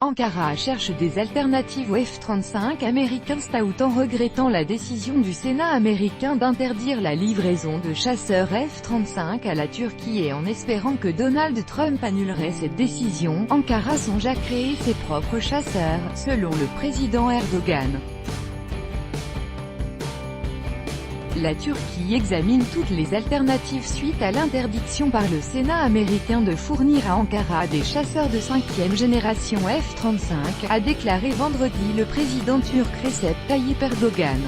Ankara cherche des alternatives au F-35 américain tout en regrettant la décision du Sénat américain d'interdire la livraison de chasseurs F-35 à la Turquie et en espérant que Donald Trump annulerait cette décision. Ankara songe à créer ses propres chasseurs, selon le président Erdogan. La Turquie examine toutes les alternatives suite à l'interdiction par le Sénat américain de fournir à Ankara des chasseurs de 5e génération F-35, a déclaré vendredi le président turc Recep Tayyip Erdogan.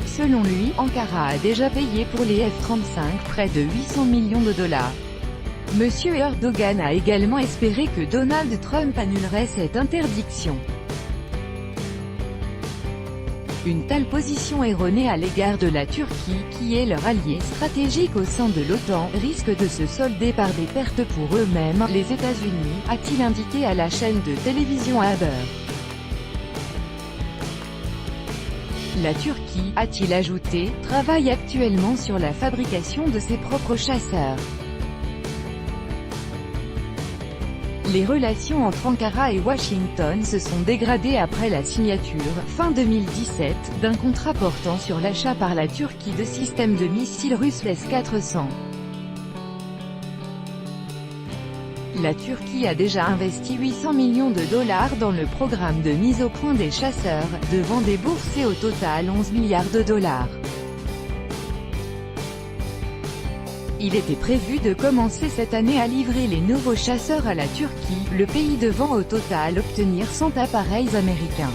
Selon lui, Ankara a déjà payé pour les F-35 près de 800 millions de dollars. Monsieur Erdogan a également espéré que Donald Trump annulerait cette interdiction. Une telle position erronée à l'égard de la Turquie, qui est leur allié stratégique au sein de l'OTAN, risque de se solder par des pertes pour eux-mêmes, les États-Unis, a-t-il indiqué à la chaîne de télévision Haber. La Turquie, a-t-il ajouté, travaille actuellement sur la fabrication de ses propres chasseurs. Les relations entre Ankara et Washington se sont dégradées après la signature, fin 2017, d'un contrat portant sur l'achat par la Turquie de systèmes de missiles russes S-400. La Turquie a déjà investi 800 millions de dollars dans le programme de mise au point des chasseurs, devant débourser au total 11 milliards de dollars. Il était prévu de commencer cette année à livrer les nouveaux chasseurs à la Turquie, le pays devant au total obtenir 100 appareils américains.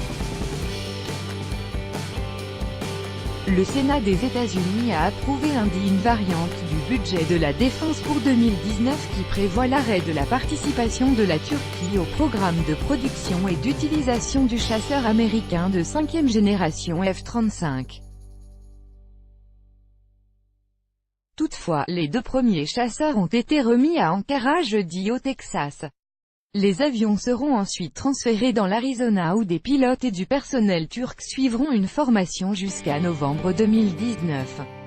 Le Sénat des États-Unis a approuvé lundi une variante du budget de la défense pour 2019 qui prévoit l'arrêt de la participation de la Turquie au programme de production et d'utilisation du chasseur américain de 5e génération F-35. Toutefois, les 2 premiers chasseurs ont été remis à Ankara jeudi au Texas. Les avions seront ensuite transférés dans l'Arizona où des pilotes et du personnel turc suivront une formation jusqu'à novembre 2019.